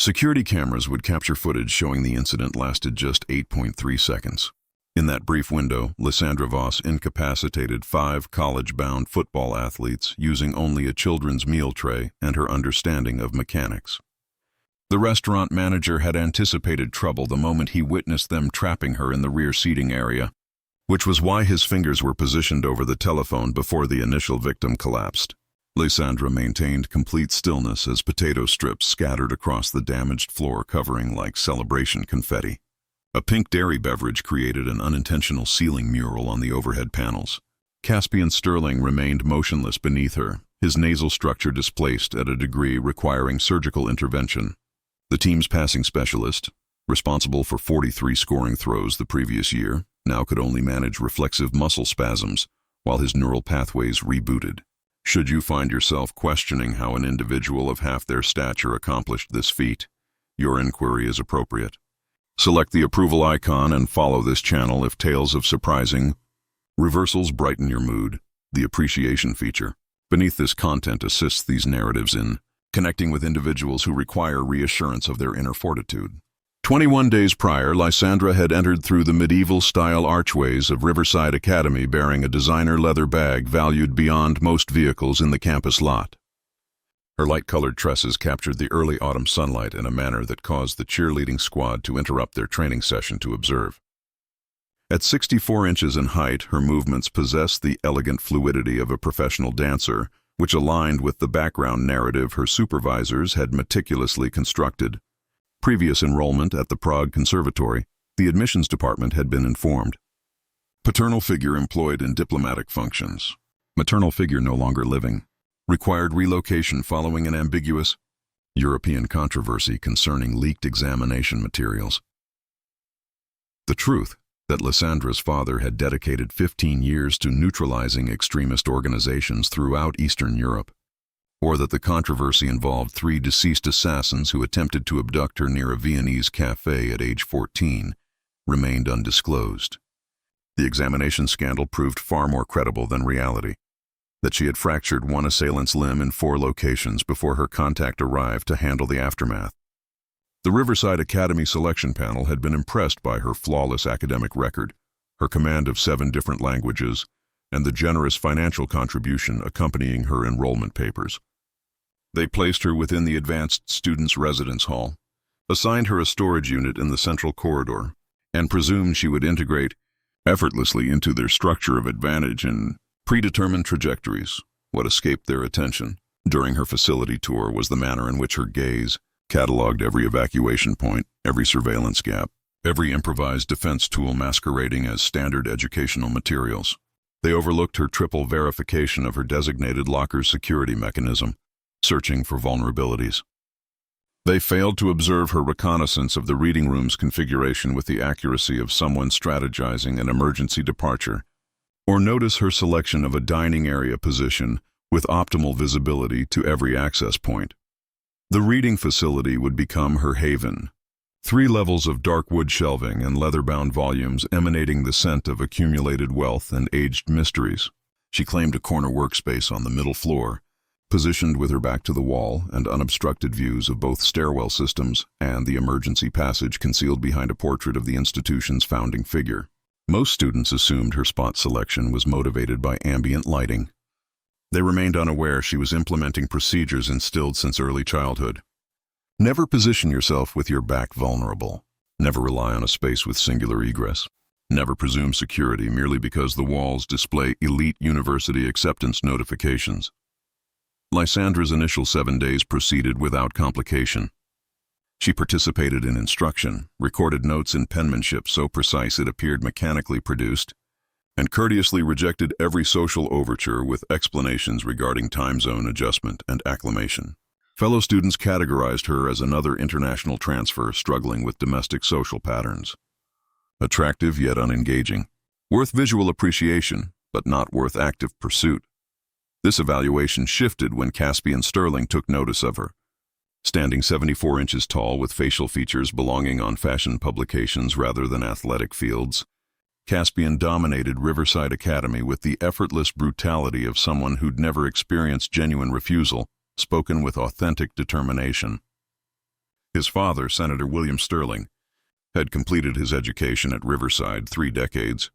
Security cameras would capture footage showing the incident lasted just 8.3 seconds. In that brief window, Lysandra Voss incapacitated 5 college-bound football athletes using only a children's meal tray and her understanding of mechanics. The restaurant manager had anticipated trouble the moment he witnessed them trapping her in the rear seating area, which was why his fingers were positioned over the telephone before the initial victim collapsed. Lysandra maintained complete stillness as potato strips scattered across the damaged floor, covering like celebration confetti. A pink dairy beverage created an unintentional ceiling mural on the overhead panels. Caspian Sterling remained motionless beneath her, his nasal structure displaced at a degree requiring surgical intervention. The team's passing specialist, responsible for 43 scoring throws the previous year, now could only manage reflexive muscle spasms while his neural pathways rebooted. Should you find yourself questioning how an individual of half their stature accomplished this feat, your inquiry is appropriate. Select the approval icon and follow this channel if tales of surprising reversals brighten your mood. The appreciation feature beneath this content assists these narratives in connecting with individuals who require reassurance of their inner fortitude. 21 days prior, Lysandra had entered through the medieval-style archways of Riverside Academy bearing a designer leather bag valued beyond most vehicles in the campus lot. Her light-colored tresses captured the early autumn sunlight in a manner that caused the cheerleading squad to interrupt their training session to observe. At 64 inches in height, her movements possessed the elegant fluidity of a professional dancer, which aligned with the background narrative her supervisors had meticulously constructed. Previous enrollment at the Prague Conservatory, the admissions department had been informed. Paternal figure employed in diplomatic functions. Maternal figure no longer living. Required relocation following an ambiguous European controversy concerning leaked examination materials. The truth that Lysandra's father had dedicated 15 years to neutralizing extremist organizations throughout Eastern Europe, or that the controversy involved 3 deceased assassins who attempted to abduct her near a Viennese cafe at age 14, remained undisclosed. The examination scandal proved far more credible than reality. That she had fractured one assailant's limb in 4 locations before her contact arrived to handle the aftermath. The Riverside Academy selection panel had been impressed by her flawless academic record, her command of 7 different languages, and the generous financial contribution accompanying her enrollment papers. They placed her within the Advanced Students' Residence Hall, assigned her a storage unit in the central corridor, and presumed she would integrate effortlessly into their structure of advantage in predetermined trajectories. What escaped their attention during her facility tour was the manner in which her gaze cataloged every evacuation point, every surveillance gap, every improvised defense tool masquerading as standard educational materials. They overlooked her triple verification of her designated locker's security mechanism, searching for vulnerabilities. They failed to observe her reconnaissance of the reading room's configuration with the accuracy of someone strategizing an emergency departure, or notice her selection of a dining area position with optimal visibility to every access point. The reading facility would become her haven. 3 levels of dark wood shelving and leather-bound volumes emanating the scent of accumulated wealth and aged mysteries. She claimed a corner workspace on the middle floor, positioned with her back to the wall and unobstructed views of both stairwell systems and the emergency passage concealed behind a portrait of the institution's founding figure. Most students assumed her spot selection was motivated by ambient lighting. They remained unaware she was implementing procedures instilled since early childhood. Never position yourself with your back vulnerable. Never rely on a space with singular egress. Never presume security merely because the walls display elite university acceptance notifications. Lysandra's initial 7 days proceeded without complication. She participated in instruction, recorded notes in penmanship so precise it appeared mechanically produced, and courteously rejected every social overture with explanations regarding time zone adjustment and acclimation. Fellow students categorized her as another international transfer struggling with domestic social patterns. Attractive yet unengaging. Worth visual appreciation, but not worth active pursuit. This evaluation shifted when Caspian Sterling took notice of her. Standing 74 inches tall with facial features belonging on fashion publications rather than athletic fields, Caspian dominated Riverside Academy with the effortless brutality of someone who'd never experienced genuine refusal, spoken with authentic determination. His father, Senator William Sterling, had completed his education at Riverside 3 decades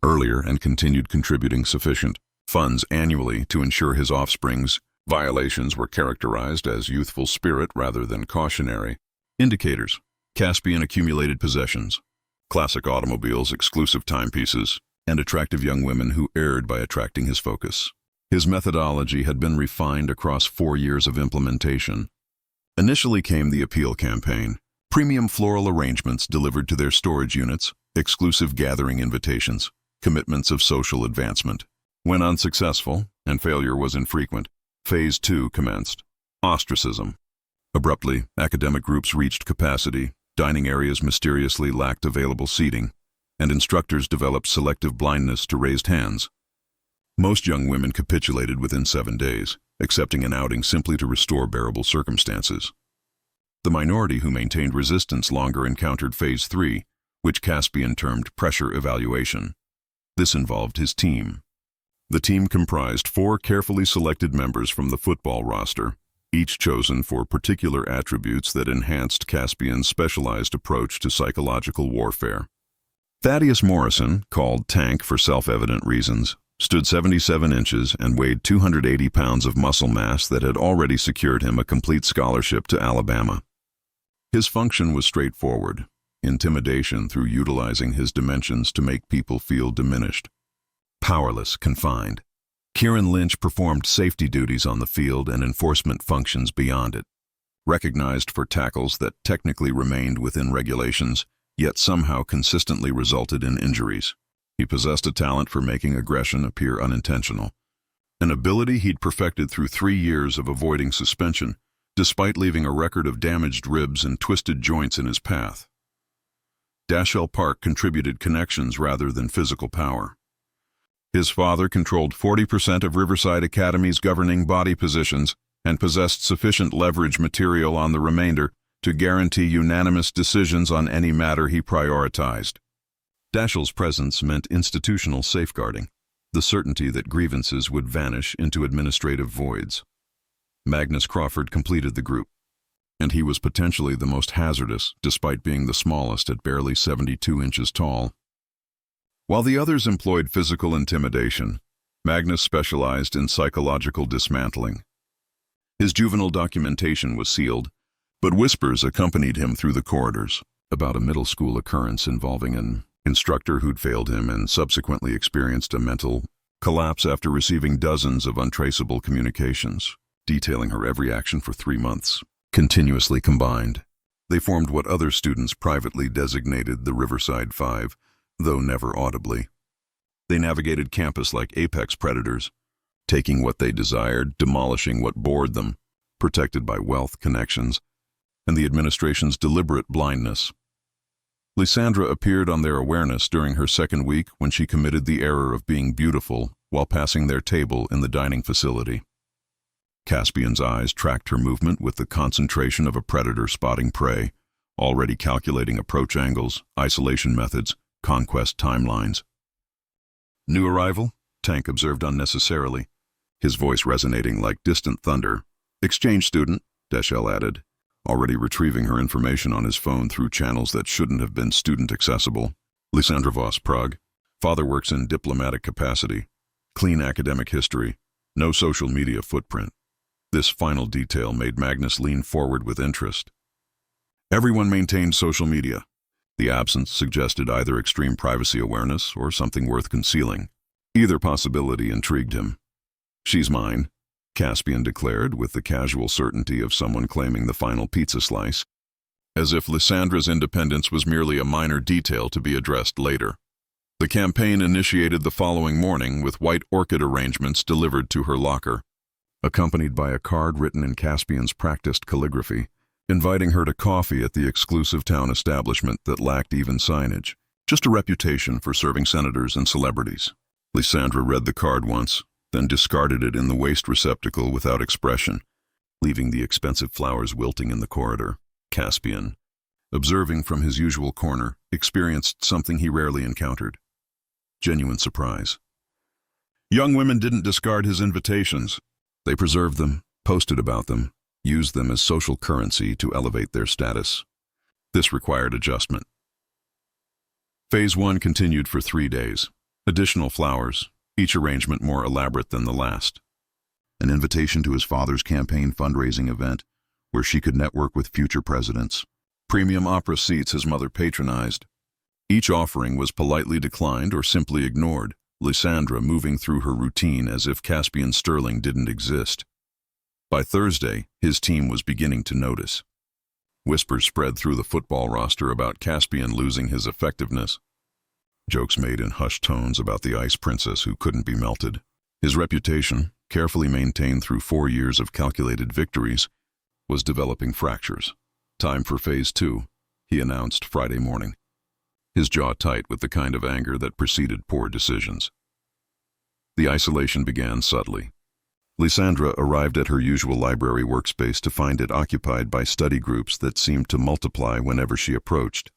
earlier and continued contributing sufficient funds annually to ensure his offspring's violations were characterized as youthful spirit rather than cautionary. Indicators: Caspian accumulated possessions, classic automobiles, exclusive timepieces, and attractive young women who erred by attracting his focus. His methodology had been refined across 4 years of implementation. Initially came the appeal campaign, premium floral arrangements delivered to their storage units, exclusive gathering invitations, commitments of social advancement. When unsuccessful, and failure was infrequent, Phase 2 commenced. Ostracism. Abruptly, academic groups reached capacity, dining areas mysteriously lacked available seating, and instructors developed selective blindness to raised hands. Most young women capitulated within 7 days, accepting an outing simply to restore bearable circumstances. The minority who maintained resistance longer encountered Phase 3, which Caspian termed pressure evaluation. This involved his team. The team comprised 4 carefully selected members from the football roster, each chosen for particular attributes that enhanced Caspian's specialized approach to psychological warfare. Thaddeus Morrison, called Tank for self-evident reasons, stood 77 inches and weighed 280 pounds of muscle mass that had already secured him a complete scholarship to Alabama. His function was straightforward: intimidation through utilizing his dimensions to make people feel diminished. Powerless, confined, Kieran Lynch performed safety duties on the field and enforcement functions beyond it. Recognized for tackles that technically remained within regulations, yet somehow consistently resulted in injuries. He possessed a talent for making aggression appear unintentional, an ability he'd perfected through 3 years of avoiding suspension, despite leaving a record of damaged ribs and twisted joints in his path. Dashell Park contributed connections rather than physical power. His father controlled 40% of Riverside Academy's governing body positions and possessed sufficient leverage material on the remainder to guarantee unanimous decisions on any matter he prioritized. Dashell's presence meant institutional safeguarding, the certainty that grievances would vanish into administrative voids. Magnus Crawford completed the group, and he was potentially the most hazardous, despite being the smallest at barely 72 inches tall. While the others employed physical intimidation, Magnus specialized in psychological dismantling. His juvenile documentation was sealed, but whispers accompanied him through the corridors about a middle school occurrence involving an instructor who'd failed him and subsequently experienced a mental collapse after receiving dozens of untraceable communications, detailing her every action for 3 months, continuously combined. They formed what other students privately designated the Riverside Five, though never audibly. They navigated campus like apex predators, taking what they desired, demolishing what bored them, protected by wealth, connections, and the administration's deliberate blindness. Lysandra appeared on their awareness during her 2nd week when she committed the error of being beautiful while passing their table in the dining facility. Caspian's eyes tracked her movement with the concentration of a predator spotting prey, already calculating approach angles, isolation methods, conquest timelines. "New arrival?" Tank observed unnecessarily, his voice resonating like distant thunder. "Exchange student," Dashell added, already retrieving her information on his phone through channels that shouldn't have been student-accessible. "Lysandra Voss, Prague. Father works in diplomatic capacity. Clean academic history. No social media footprint." This final detail made Magnus lean forward with interest. Everyone maintained social media. The absence suggested either extreme privacy awareness or something worth concealing. Either possibility intrigued him. "She's mine," Caspian declared with the casual certainty of someone claiming the final pizza slice, as if Lysandra's independence was merely a minor detail to be addressed later. The campaign initiated the following morning with white orchid arrangements delivered to her locker, accompanied by a card written in Caspian's practiced calligraphy, inviting her to coffee at the exclusive town establishment that lacked even signage, just a reputation for serving senators and celebrities. Lysandra read the card once, then discarded it in the waste receptacle without expression, leaving the expensive flowers wilting in the corridor. Caspian, observing from his usual corner, experienced something he rarely encountered: genuine surprise. Young women didn't discard his invitations. They preserved them, posted about them, used them as social currency to elevate their status. This required adjustment. Phase 1 continued for 3 days. Additional flowers, each arrangement more elaborate than the last. An invitation to his father's campaign fundraising event, where she could network with future presidents. Premium opera seats his mother patronized. Each offering was politely declined or simply ignored, Lysandra moving through her routine as if Caspian Sterling didn't exist. By Thursday, his team was beginning to notice. Whispers spread through the football roster about Caspian losing his effectiveness. Jokes made in hushed tones about the ice princess who couldn't be melted. His reputation, carefully maintained through 4 years of calculated victories, was developing fractures. Time for Phase 2, he announced Friday morning, his jaw tight with the kind of anger that preceded poor decisions. The isolation began subtly. Lysandra arrived at her usual library workspace to find it occupied by study groups that seemed to multiply whenever she approached.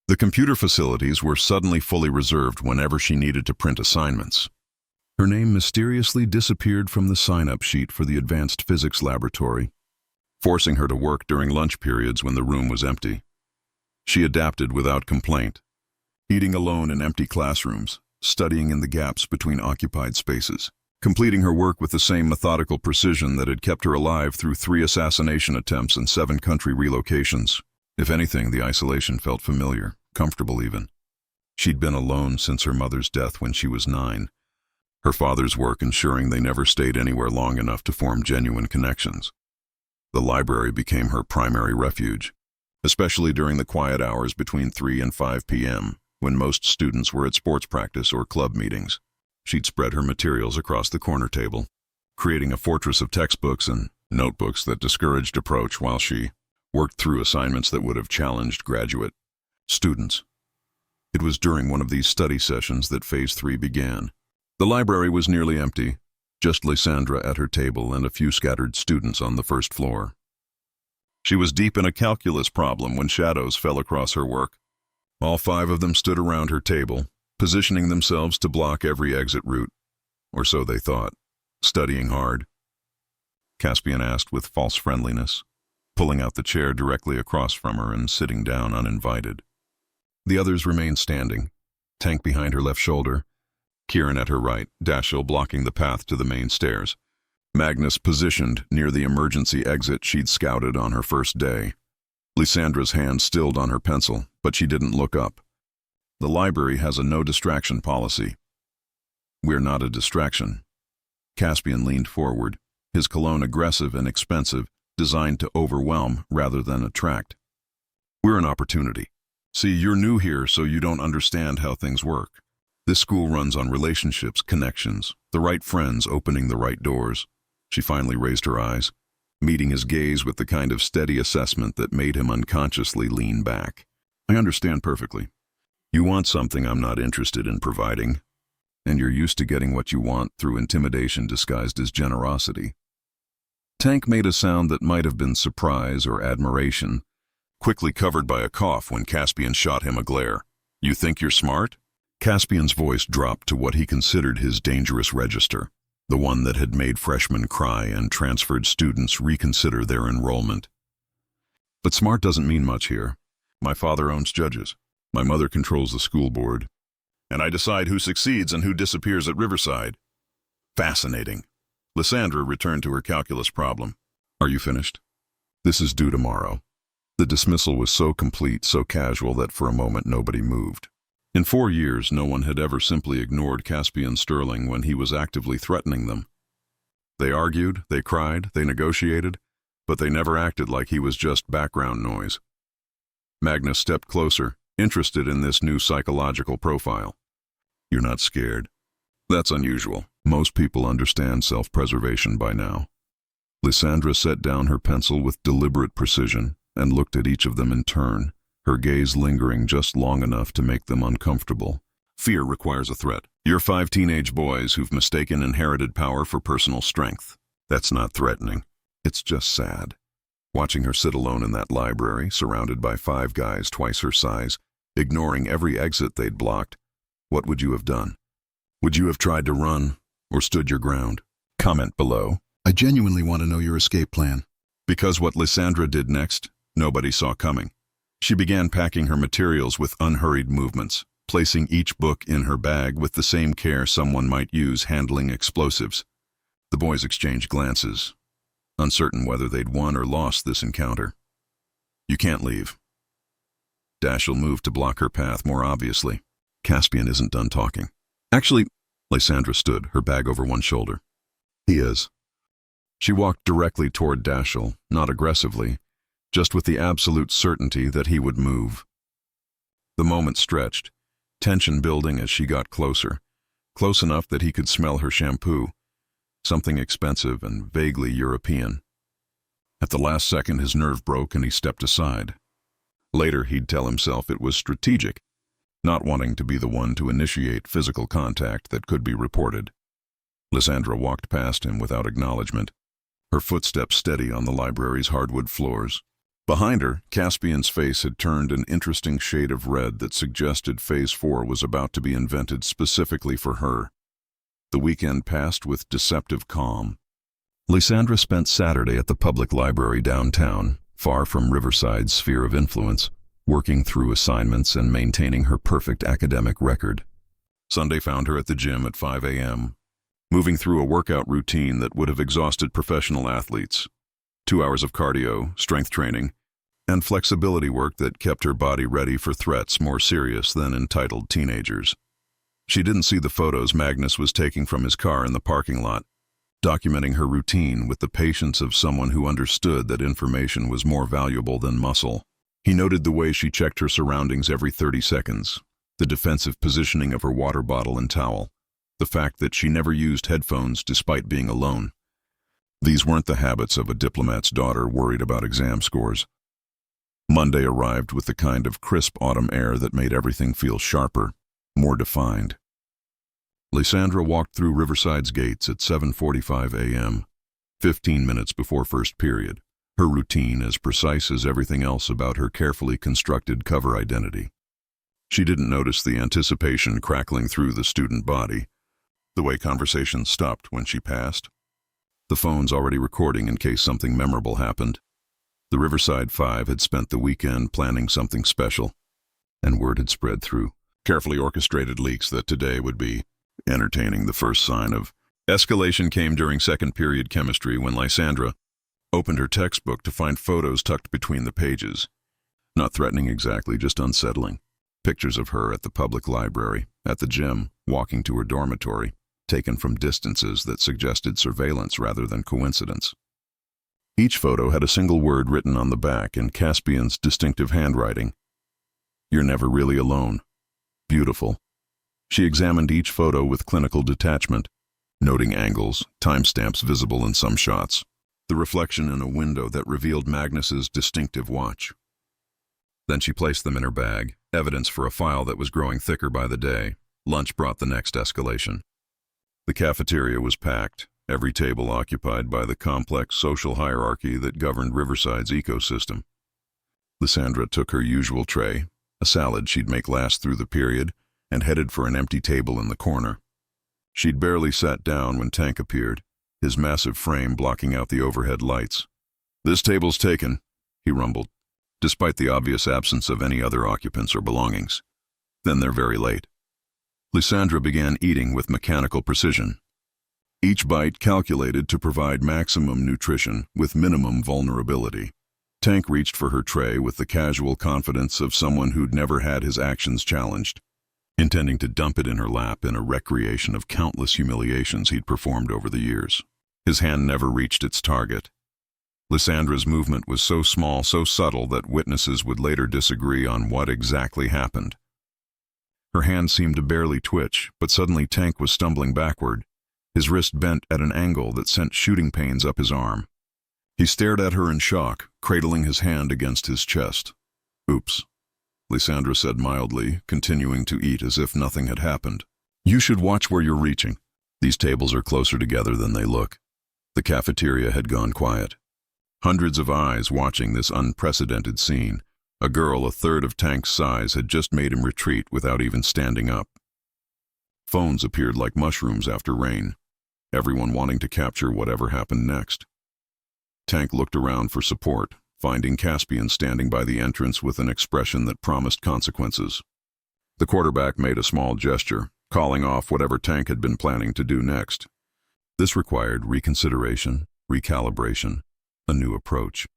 The computer facilities were suddenly fully reserved whenever she needed to print assignments. Her name mysteriously disappeared from the sign-up sheet for the advanced physics laboratory, forcing her to work during lunch periods when the room was empty. She adapted without complaint, eating alone in empty classrooms, studying in the gaps between occupied spaces, completing her work with the same methodical precision that had kept her alive through 3 assassination attempts and 7 country relocations. If anything, the isolation felt familiar, comfortable even. She'd been alone since her mother's death when she was 9, her father's work ensuring they never stayed anywhere long enough to form genuine connections. The library became her primary refuge, especially during the quiet hours between 3 and 5 p.m., when most students were at sports practice or club meetings. She'd spread her materials across the corner table, creating a fortress of textbooks and notebooks that discouraged approach while she worked through assignments that would have challenged graduate students. It was during one of these study sessions that Phase 3 began. The library was nearly empty, just Lysandra at her table and a few scattered students on the first floor. She was deep in a calculus problem when shadows fell across her work. All 5 of them stood around her table, positioning themselves to block every exit route, or so they thought, studying hard. Caspian asked with false friendliness, pulling out the chair directly across from her and sitting down uninvited. The others remained standing, Tank behind her left shoulder, Kieran at her right, Dashiell blocking the path to the main stairs. Magnus positioned near the emergency exit she'd scouted on her first day. Lysandra's hand stilled on her pencil, but she didn't look up. The library has a no-distraction policy. We're not a distraction. Caspian leaned forward, his cologne aggressive and expensive, designed to overwhelm rather than attract. We're an opportunity. See, you're new here, so you don't understand how things work. This school runs on relationships, connections, the right friends opening the right doors. She finally raised her eyes, meeting his gaze with the kind of steady assessment that made him unconsciously lean back. I understand perfectly. You want something I'm not interested in providing, and you're used to getting what you want through intimidation disguised as generosity. Tank made a sound that might have been surprise or admiration, quickly covered by a cough when Caspian shot him a glare. You think you're smart? Caspian's voice dropped to what he considered his dangerous register, the one that had made freshmen cry and transferred students reconsider their enrollment. But smart doesn't mean much here. My father owns judges. My mother controls the school board. And I decide who succeeds and who disappears at Riverside. Fascinating. Lysandra returned to her calculus problem. Are you finished? This is due tomorrow. The dismissal was so complete, so casual that for a moment nobody moved. In 4 years, no one had ever simply ignored Caspian Sterling when he was actively threatening them. They argued, they cried, they negotiated, but they never acted like he was just background noise. Magnus stepped closer, interested in this new psychological profile. You're not scared. That's unusual. Most people understand self-preservation by now. Lysandra set down her pencil with deliberate precision and looked at each of them in turn, her gaze lingering just long enough to make them uncomfortable. Fear requires a threat. You're 5 teenage boys who've mistaken inherited power for personal strength. That's not threatening. It's just sad. Watching her sit alone in that library, surrounded by 5 guys twice her size, ignoring every exit they'd blocked, what would you have done? Would you have tried to run, or stood your ground? Comment below. I genuinely want to know your escape plan. Because what Lysandra did next, nobody saw coming. She began packing her materials with unhurried movements, placing each book in her bag with the same care someone might use handling explosives. The boys exchanged glances, uncertain whether they'd won or lost this encounter. "You can't leave." Dashiell moved to block her path more obviously. "Caspian isn't done talking." "Actually," Lysandra stood, her bag over one shoulder. "He is." She walked directly toward Dashiell, not aggressively, just with the absolute certainty that he would move. The moment stretched, tension building as she got closer, close enough that he could smell her shampoo, something expensive and vaguely European. At the last second his nerve broke and he stepped aside. Later he'd tell himself it was strategic, not wanting to be the one to initiate physical contact that could be reported. Lysandra walked past him without acknowledgement, her footsteps steady on the library's hardwood floors. Behind her, Caspian's face had turned an interesting shade of red that suggested Phase 4 was about to be invented specifically for her. The weekend passed with deceptive calm. Lysandra spent Saturday at the public library downtown, far from Riverside's sphere of influence, working through assignments and maintaining her perfect academic record. Sunday found her at the gym at 5 a.m., moving through a workout routine that would have exhausted professional athletes. 2 hours of cardio, strength training, and flexibility work that kept her body ready for threats more serious than entitled teenagers. She didn't see the photos Magnus was taking from his car in the parking lot, documenting her routine with the patience of someone who understood that information was more valuable than muscle. He noted the way she checked her surroundings every 30 seconds, the defensive positioning of her water bottle and towel, the fact that she never used headphones despite being alone. These weren't the habits of a diplomat's daughter worried about exam scores. Monday arrived with the kind of crisp autumn air that made everything feel sharper, more defined. Lysandra walked through Riverside's gates at 7:45 a.m., 15 minutes before first period, her routine as precise as everything else about her carefully constructed cover identity. She didn't notice the anticipation crackling through the student body, the way conversations stopped when she passed. The phone's already recording in case something memorable happened. The Riverside Five had spent the weekend planning something special, and word had spread through carefully orchestrated leaks that today would be entertaining. The first sign of escalation came during second period chemistry when Lysandra opened her textbook to find photos tucked between the pages. Not threatening exactly, just unsettling. Pictures of her at the public library, at the gym, walking to her dormitory, taken from distances that suggested surveillance rather than coincidence. Each photo had a single word written on the back in Caspian's distinctive handwriting. "You're never really alone. Beautiful." She examined each photo with clinical detachment, noting angles, timestamps visible in some shots, the reflection in a window that revealed Magnus's distinctive watch. Then she placed them in her bag, evidence for a file that was growing thicker by the day. Lunch brought the next escalation. The cafeteria was packed, every table occupied by the complex social hierarchy that governed Riverside's ecosystem. Lysandra took her usual tray, a salad she'd make last through the period, and headed for an empty table in the corner. She'd barely sat down when Tank appeared, his massive frame blocking out the overhead lights. "This table's taken," he rumbled, despite the obvious absence of any other occupants or belongings. "Then they're very late." Lysandra began eating with mechanical precision, each bite calculated to provide maximum nutrition with minimum vulnerability. Tank reached for her tray with the casual confidence of someone who'd never had his actions challenged, intending to dump it in her lap in a recreation of countless humiliations he'd performed over the years. His hand never reached its target. Lysandra's movement was so small, so subtle that witnesses would later disagree on what exactly happened. Her hand seemed to barely twitch, but suddenly Tank was stumbling backward, his wrist bent at an angle that sent shooting pains up his arm. He stared at her in shock, cradling his hand against his chest. "Oops," Lysandra said mildly, continuing to eat as if nothing had happened. "You should watch where you're reaching. These tables are closer together than they look." The cafeteria had gone quiet. Hundreds of eyes watching this unprecedented scene. A girl a third of Tank's size had just made him retreat without even standing up. Phones appeared like mushrooms after rain, everyone wanting to capture whatever happened next. Tank looked around for support, finding Caspian standing by the entrance with an expression that promised consequences. The quarterback made a small gesture, calling off whatever Tank had been planning to do next. This required reconsideration, recalibration, a new approach.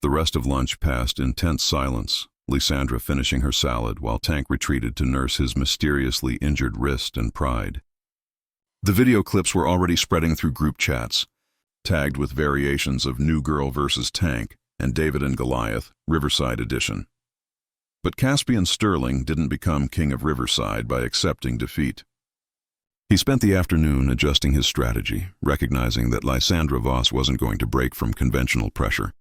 The rest of lunch passed in tense silence, Lysandra finishing her salad while Tank retreated to nurse his mysteriously injured wrist and pride. The video clips were already spreading through group chats, tagged with variations of New Girl vs. Tank and David and Goliath, Riverside Edition. But Caspian Sterling didn't become king of Riverside by accepting defeat. He spent the afternoon adjusting his strategy, recognizing that Lysandra Voss wasn't going to break from conventional pressure.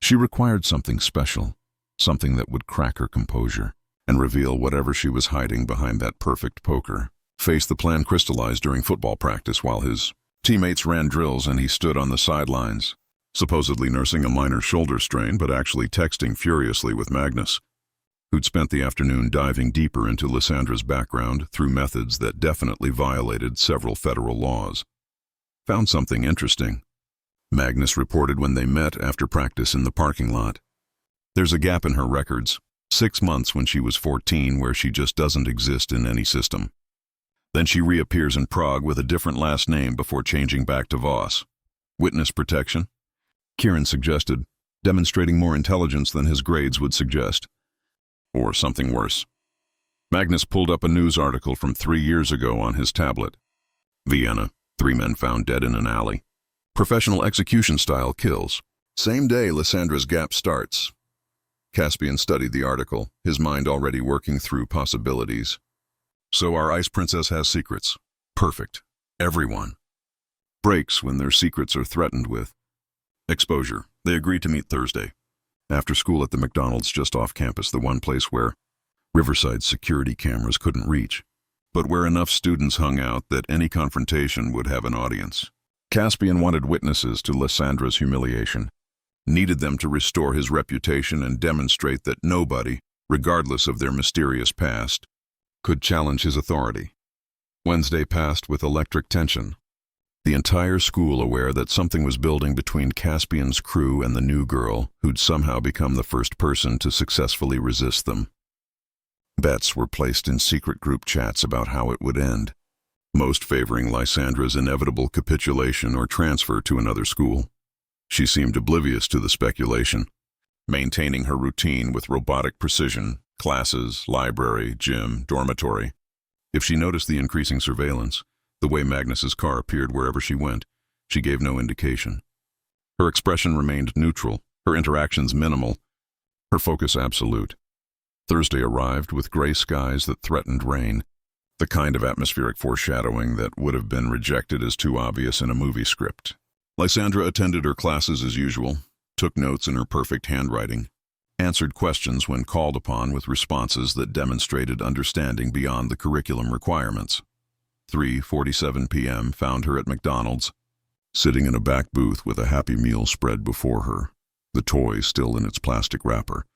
She required something special, something that would crack her composure and reveal whatever she was hiding behind that perfect poker. The plan crystallized during football practice while his teammates ran drills and he stood on the sidelines, supposedly nursing a minor shoulder strain but actually texting furiously with Magnus, who'd spent the afternoon diving deeper into Lysandra's background through methods that definitely violated several federal laws. Found something interesting. Magnus reported when they met after practice in the parking lot. There's a gap in her records, 6 months when she was 14 where she just doesn't exist in any system. Then she reappears in Prague with a different last name before changing back to Voss. Witness protection? Kieran suggested, demonstrating more intelligence than his grades would suggest. Or something worse. Magnus pulled up a news article from 3 years ago on his tablet. Vienna, 3 men found dead in an alley. Professional execution-style kills. Same day Lysandra's gap starts. Caspian studied the article, his mind already working through possibilities. So our ice princess has secrets. Perfect. Everyone. Breaks when their secrets are threatened with. Exposure. They agreed to meet Thursday. After school at the McDonald's just off campus, the one place where Riverside's security cameras couldn't reach, but where enough students hung out that any confrontation would have an audience. Caspian wanted witnesses to Lysandra's humiliation, needed them to restore his reputation and demonstrate that nobody, regardless of their mysterious past, could challenge his authority. Wednesday passed with electric tension. The entire school aware that something was building between Caspian's crew and the new girl who'd somehow become the first person to successfully resist them. Bets were placed in secret group chats about how it would end, most favoring Lysandra's inevitable capitulation or transfer to another school. She seemed oblivious to the speculation, maintaining her routine with robotic precision, classes, library, gym, dormitory. If she noticed the increasing surveillance, the way Magnus's car appeared wherever she went, she gave no indication. Her expression remained neutral, her interactions minimal, her focus absolute. Thursday arrived with gray skies that threatened rain, the kind of atmospheric foreshadowing that would have been rejected as too obvious in a movie script. Lysandra attended her classes as usual, took notes in her perfect handwriting, answered questions when called upon with responses that demonstrated understanding beyond the curriculum requirements. 3:47 p.m. found her at McDonald's, sitting in a back booth with a Happy Meal spread before her, the toy still in its plastic wrapper.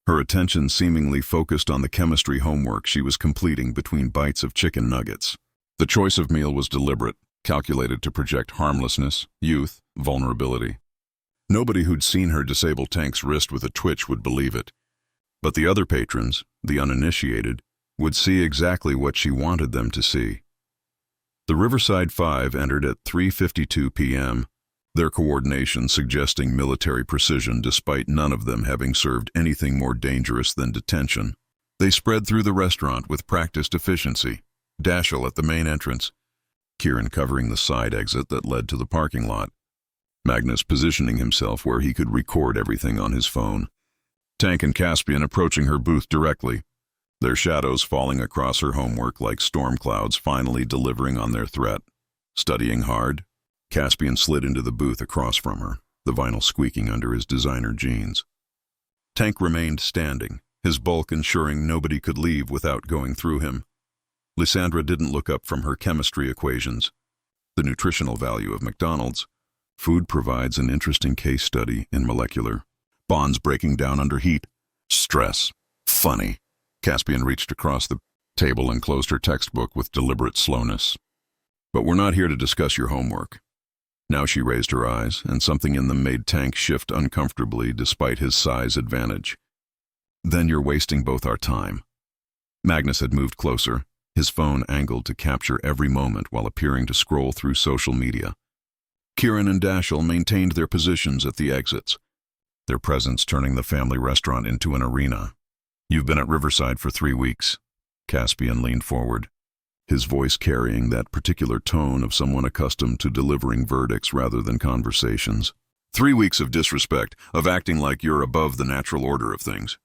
Her attention seemingly focused on the chemistry homework she was completing between bites of chicken nuggets. The choice of meal was deliberate, calculated to project harmlessness, youth, vulnerability. Nobody who'd seen her disable Tank's wrist with a twitch would believe it. But the other patrons, the uninitiated, would see exactly what she wanted them to see. The Riverside Five entered at 3:52 p.m., their coordination suggesting military precision despite none of them having served anything more dangerous than detention. They spread through the restaurant with practiced efficiency, Dashiell at the main entrance, Kieran covering the side exit that led to the parking lot, Magnus positioning himself where he could record everything on his phone, Tank and Caspian approaching her booth directly, their shadows falling across her homework like storm clouds finally delivering on their threat. Studying hard, Caspian slid into the booth across from her, the vinyl squeaking under his designer jeans. Tank remained standing, his bulk ensuring nobody could leave without going through him. Lysandra didn't look up from her chemistry equations. The nutritional value of McDonald's. Food provides an interesting case study in molecular bonds breaking down under heat. Stress. Funny. Caspian reached across the table and closed her textbook with deliberate slowness. But we're not here to discuss your homework. Now she raised her eyes, and something in them made Tank shift uncomfortably despite his size advantage. "Then you're wasting both our time." Magnus had moved closer, his phone angled to capture every moment while appearing to scroll through social media. Kieran and Dashiell maintained their positions at the exits, their presence turning the family restaurant into an arena. "You've been at Riverside for 3 weeks. Caspian leaned forward, his voice carrying that particular tone of someone accustomed to delivering verdicts rather than conversations. 3 weeks of disrespect, of acting like you're above the natural order of things.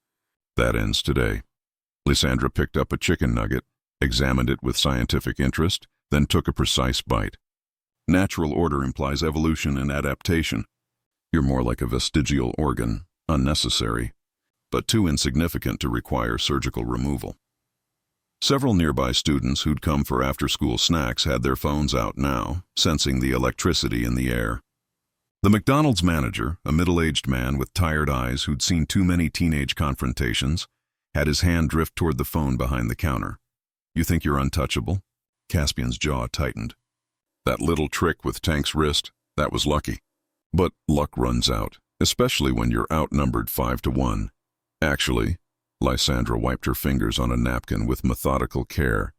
That ends today." Lysandra picked up a chicken nugget, examined it with scientific interest, then took a precise bite. "Natural order implies evolution and adaptation. You're more like a vestigial organ, unnecessary, but too insignificant to require surgical removal." Several nearby students who'd come for after-school snacks had their phones out now, sensing the electricity in the air. The McDonald's manager, a middle-aged man with tired eyes who'd seen too many teenage confrontations, had his hand drift toward the phone behind the counter. "You think you're untouchable?" Caspian's jaw tightened. "That little trick with Tank's wrist, that was lucky. But luck runs out, especially when you're outnumbered 5-1. Actually," Lysandra wiped her fingers on a napkin with methodical care,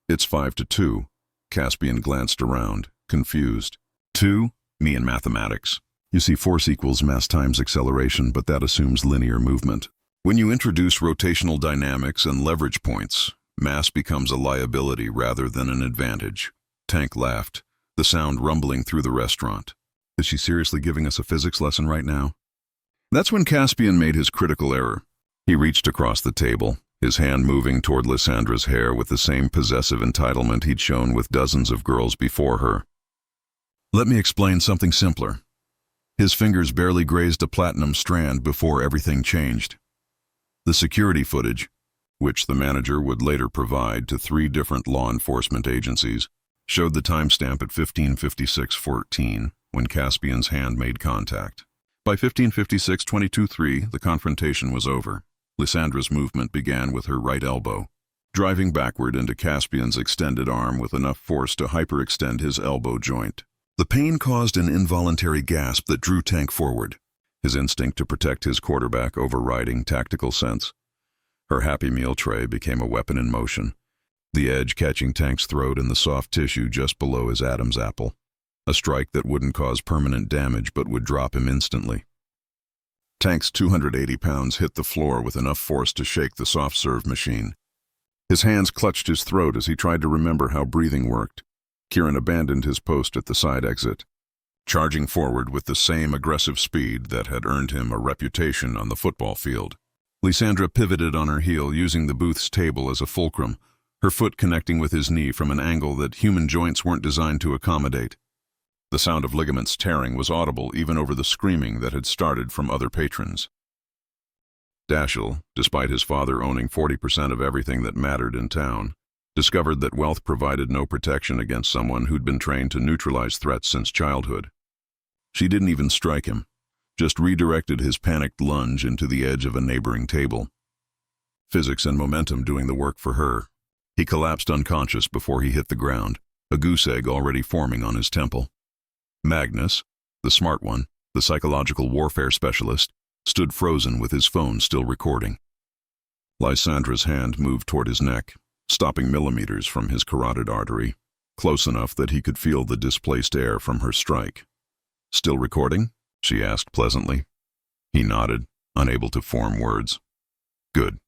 "it's 5-2. Caspian glanced around, confused. "2? Me in mathematics. You see, force equals mass times acceleration, but that assumes linear movement. When you introduce rotational dynamics and leverage points, mass becomes a liability rather than an advantage." Tank laughed, the sound rumbling through the restaurant. "Is she seriously giving us a physics lesson right now?" That's when Caspian made his critical error. He reached across the table, his hand moving toward Lysandra's hair with the same possessive entitlement he'd shown with dozens of girls before her. "Let me explain something simpler." His fingers barely grazed a platinum strand before everything changed. The security footage, which the manager would later provide to 3 different law enforcement agencies, showed the timestamp at 15:56:14 when Caspian's hand made contact. By 15:56:22:3, the confrontation was over. Lysandra's movement began with her right elbow, driving backward into Caspian's extended arm with enough force to hyperextend his elbow joint. The pain caused an involuntary gasp that drew Tank forward, his instinct to protect his quarterback overriding tactical sense. Her Happy Meal tray became a weapon in motion, the edge catching Tank's throat in the soft tissue just below his Adam's apple, a strike that wouldn't cause permanent damage but would drop him instantly. Tank's 280 pounds hit the floor with enough force to shake the soft-serve machine. His hands clutched his throat as he tried to remember how breathing worked. Kieran abandoned his post at the side exit, charging forward with the same aggressive speed that had earned him a reputation on the football field. Lysandra pivoted on her heel, using the booth's table as a fulcrum, her foot connecting with his knee from an angle that human joints weren't designed to accommodate. The sound of ligaments tearing was audible even over the screaming that had started from other patrons. Dashiell, despite his father owning 40% of everything that mattered in town, discovered that wealth provided no protection against someone who'd been trained to neutralize threats since childhood. She didn't even strike him, just redirected his panicked lunge into the edge of a neighboring table. Physics and momentum doing the work for her. He collapsed unconscious before he hit the ground, a goose egg already forming on his temple. Magnus, the smart one, the psychological warfare specialist, stood frozen with his phone still recording. Lysandra's hand moved toward his neck, stopping millimeters from his carotid artery, close enough that he could feel the displaced air from her strike. "Still recording?" she asked pleasantly. He nodded, unable to form words. "Good.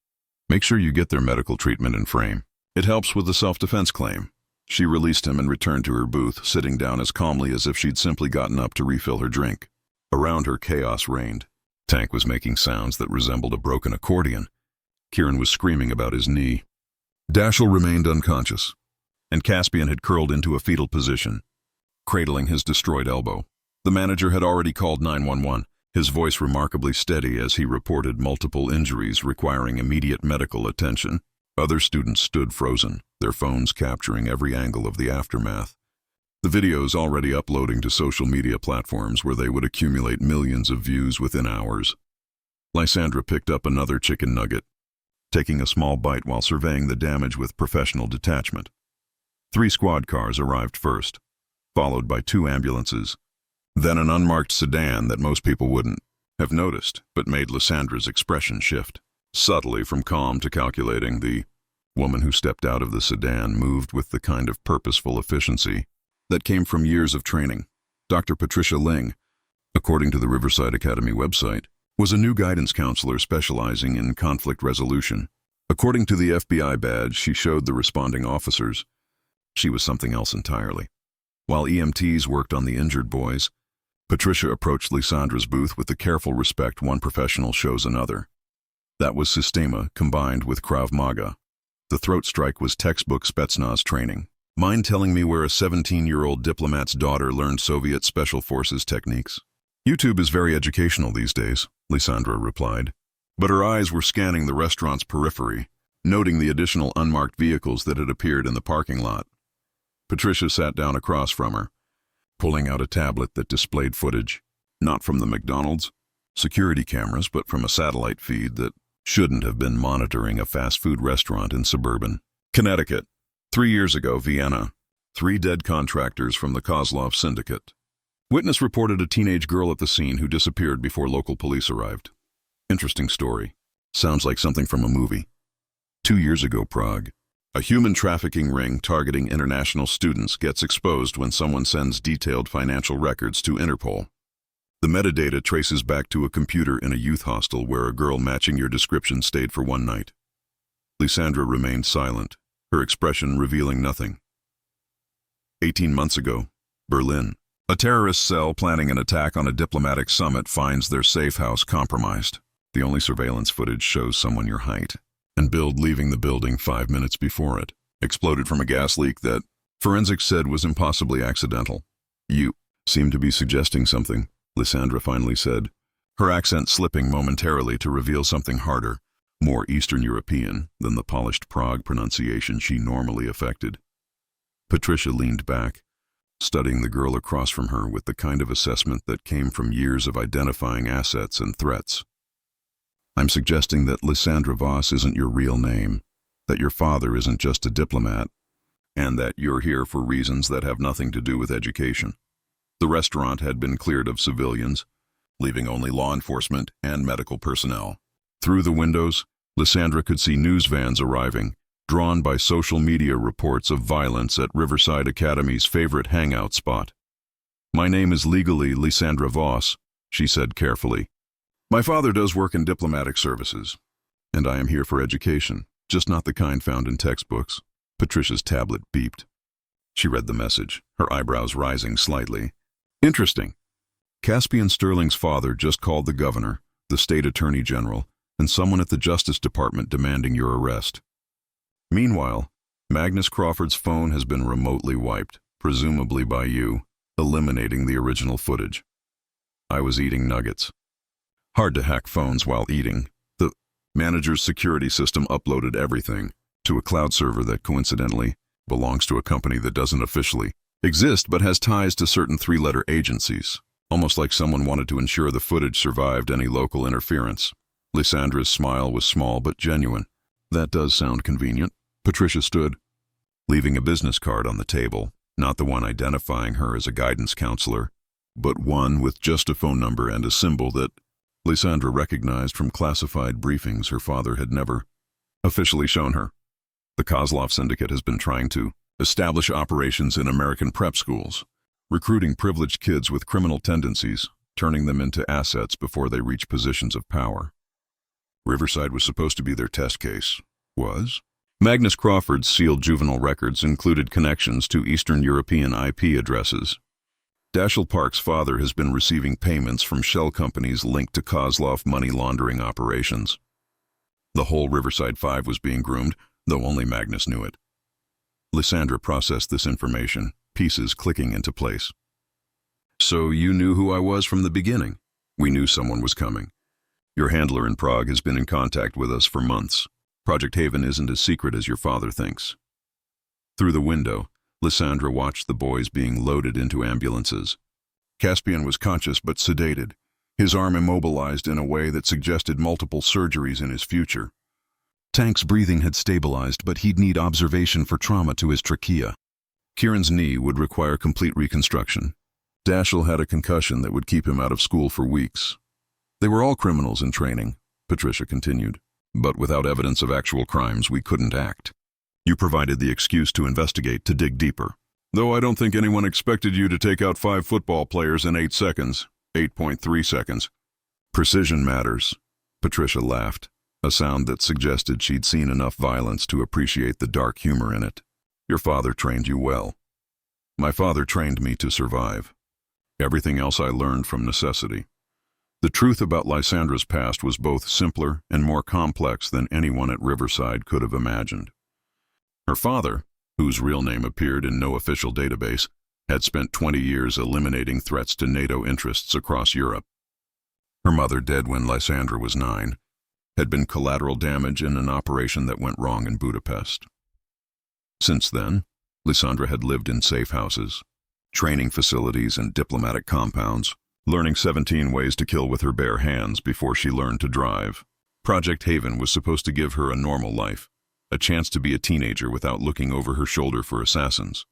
Make sure you get their medical treatment in frame. It helps with the self-defense claim." She released him and returned to her booth, sitting down as calmly as if she'd simply gotten up to refill her drink. Around her, chaos reigned. Tank was making sounds that resembled a broken accordion. Kieran was screaming about his knee. Dashiell remained unconscious, and Caspian had curled into a fetal position, cradling his destroyed elbow. The manager had already called 911, his voice remarkably steady as he reported multiple injuries requiring immediate medical attention. Other students stood frozen, their phones capturing every angle of the aftermath. The videos already uploading to social media platforms where they would accumulate millions of views within hours. Lysandra picked up another chicken nugget, taking a small bite while surveying the damage with professional detachment. 3 squad cars arrived first, followed by 2 ambulances, Then an unmarked sedan that most people wouldn't have noticed, but made Lysandra's expression shift. Subtly from calm to calculating, the woman who stepped out of the sedan moved with the kind of purposeful efficiency that came from years of training. Dr. Patricia Ling, according to the Riverside Academy website, was a new guidance counselor specializing in conflict resolution. According to the FBI badge she showed the responding officers, she was something else entirely. While EMTs worked on the injured boys, Patricia approached Lysandra's booth with the careful respect one professional shows another. That was Systema combined with Krav Maga. The throat strike was textbook Spetsnaz training. Mind telling me where a 17-year-old diplomat's daughter learned Soviet Special Forces techniques? YouTube is very educational these days, Lysandra replied. But her eyes were scanning the restaurant's periphery, noting the additional unmarked vehicles that had appeared in the parking lot. Patricia sat down across from her, pulling out a tablet that displayed footage, not from the McDonald's security cameras, but from a satellite feed that shouldn't have been monitoring a fast food restaurant in suburban Connecticut. 3 years ago, Vienna. 3 dead contractors from the Kozlov syndicate. Witness reported a teenage girl at the scene who disappeared before local police arrived. Interesting story. Sounds like something from a movie. 2 years ago, Prague. A human trafficking ring targeting international students gets exposed when someone sends detailed financial records to Interpol. The metadata traces back to a computer in a youth hostel where a girl matching your description stayed for 1 night. Lysandra remained silent, her expression revealing nothing. 18 months ago, Berlin. A terrorist cell planning an attack on a diplomatic summit finds their safe house compromised. The only surveillance footage shows someone your height and build leaving the building 5 minutes before it exploded from a gas leak that forensics said was impossibly accidental. You seem to be suggesting something, Lysandra finally said, her accent slipping momentarily to reveal something harder, more Eastern European than the polished Prague pronunciation she normally affected. Patricia leaned back, studying the girl across from her with the kind of assessment that came from years of identifying assets and threats. I'm suggesting that Lysandra Voss isn't your real name, that your father isn't just a diplomat, and that you're here for reasons that have nothing to do with education. The restaurant had been cleared of civilians, leaving only law enforcement and medical personnel. Through the windows, Lysandra could see news vans arriving, drawn by social media reports of violence at Riverside Academy's favorite hangout spot. My name is legally Lysandra Voss, she said carefully. My father does work in diplomatic services, and I am here for education, just not the kind found in textbooks. Patricia's tablet beeped. She read the message, her eyebrows rising slightly. Interesting. Caspian Sterling's father just called the governor, the state attorney general, and someone at the Justice Department demanding your arrest. Meanwhile, Magnus Crawford's phone has been remotely wiped, presumably by you, eliminating the original footage. I was eating nuggets. Hard to hack phones while eating. The manager's security system uploaded everything to a cloud server that coincidentally belongs to a company that doesn't officially exist but has ties to certain 3-letter agencies, almost like someone wanted to ensure the footage survived any local interference. Lysandra's smile was small but genuine. That does sound convenient. Patricia stood, leaving a business card on the table, not the one identifying her as a guidance counselor, but one with just a phone number and a symbol that Lysandra recognized from classified briefings her father had never officially shown her. The Kozlov syndicate has been trying to establish operations in American prep schools, recruiting privileged kids with criminal tendencies, turning them into assets before they reach positions of power. Riverside was supposed to be their test case. Was? Magnus Crawford's sealed juvenile records included connections to Eastern European IP addresses. Dashiell Park's father has been receiving payments from shell companies linked to Kozlov money laundering operations. The whole Riverside 5 was being groomed, though only Magnus knew it. Lysandra processed this information, pieces clicking into place. So you knew who I was from the beginning? We knew someone was coming. Your handler in Prague has been in contact with us for months. Project Haven isn't as secret as your father thinks. Through the window, Lysandra watched the boys being loaded into ambulances. Caspian was conscious but sedated, his arm immobilized in a way that suggested multiple surgeries in his future. Tank's breathing had stabilized, but he'd need observation for trauma to his trachea. Kieran's knee would require complete reconstruction. Dashiell had a concussion that would keep him out of school for weeks. They were all criminals in training, Patricia continued. But without evidence of actual crimes, we couldn't act. You provided the excuse to investigate, to dig deeper. Though I don't think anyone expected you to take out 5 football players in 8 seconds. 8.3 seconds. Precision matters. Patricia laughed, a sound that suggested she'd seen enough violence to appreciate the dark humor in it. Your father trained you well. My father trained me to survive. Everything else I learned from necessity. The truth about Lysandra's past was both simpler and more complex than anyone at Riverside could have imagined. Her father, whose real name appeared in no official database, had spent 20 years eliminating threats to NATO interests across Europe. Her mother, dead when Lysandra was 9, had been collateral damage in an operation that went wrong in Budapest. Since then, Lysandra had lived in safe houses, training facilities and diplomatic compounds, learning 17 ways to kill with her bare hands before she learned to drive. Project Haven was supposed to give her a normal life, a chance to be a teenager without looking over her shoulder for assassins.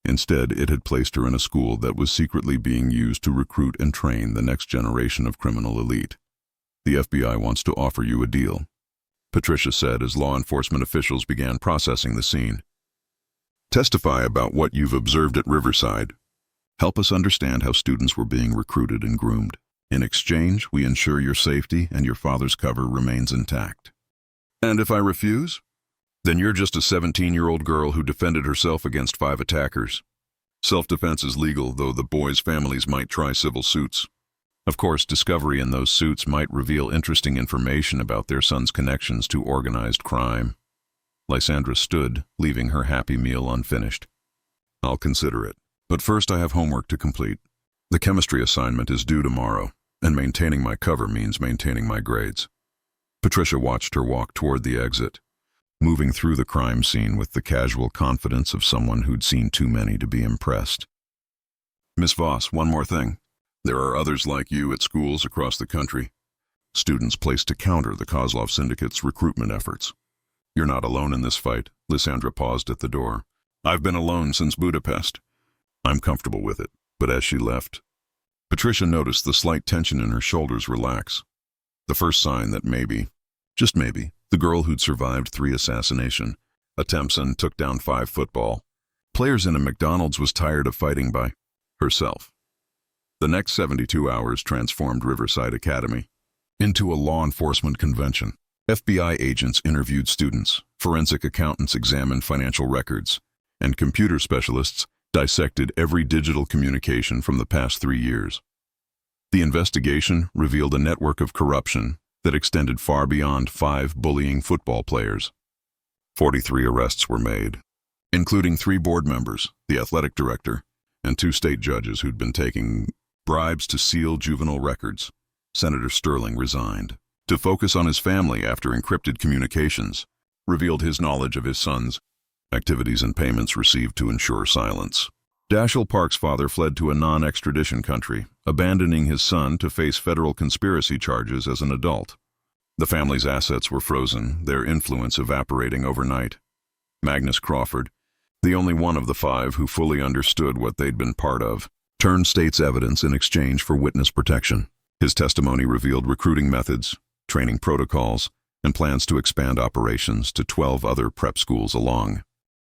Instead, it had placed her in a school that was secretly being used to recruit and train the next generation of criminal elite. The FBI wants to offer you a deal, Patricia said as law enforcement officials began processing the scene. Testify about what you've observed at Riverside. Help us understand how students were being recruited and groomed. In exchange, we ensure your safety and your father's cover remains intact. And if I refuse? Then you're just a 17-year-old girl who defended herself against 5 attackers. Self-defense is legal, though the boys' families might try civil suits. Of course, discovery in those suits might reveal interesting information about their son's connections to organized crime. Lysandra stood, leaving her happy meal unfinished. I'll consider it. But first I have homework to complete. The chemistry assignment is due tomorrow, and maintaining my cover means maintaining my grades. Patricia watched her walk toward the exit, moving through the crime scene with the casual confidence of someone who'd seen too many to be impressed. Miss Voss, one more thing. There are others like you at schools across the country. Students placed to counter the Kozlov Syndicate's recruitment efforts. You're not alone in this fight. Lysandra paused at the door. I've been alone since Budapest. I'm comfortable with it, but as she left, Patricia noticed the slight tension in her shoulders relax. The first sign that maybe, just maybe, the girl who'd survived 3 assassination attempts and took down 5 football players in a McDonald's was tired of fighting by herself. The next 72 hours transformed Riverside Academy into a law enforcement convention. FBI agents interviewed students, forensic accountants examined financial records, and computer specialists dissected every digital communication from the past 3 years. The investigation revealed a network of corruption that extended far beyond 5 bullying football players. 43 arrests were made, including 3 board members, the athletic director, and 2 state judges who'd been taking bribes to seal juvenile records. Senator Sterling resigned to focus on his family after encrypted communications revealed his knowledge of his son's activities and payments received to ensure silence. Dashiell Park's father fled to a non-extradition country, abandoning his son to face federal conspiracy charges as an adult. The family's assets were frozen, their influence evaporating overnight. Magnus Crawford, the only one of the 5 who fully understood what they'd been part of, turned state's evidence in exchange for witness protection. His testimony revealed recruiting methods, training protocols, and plans to expand operations to 12 other prep schools along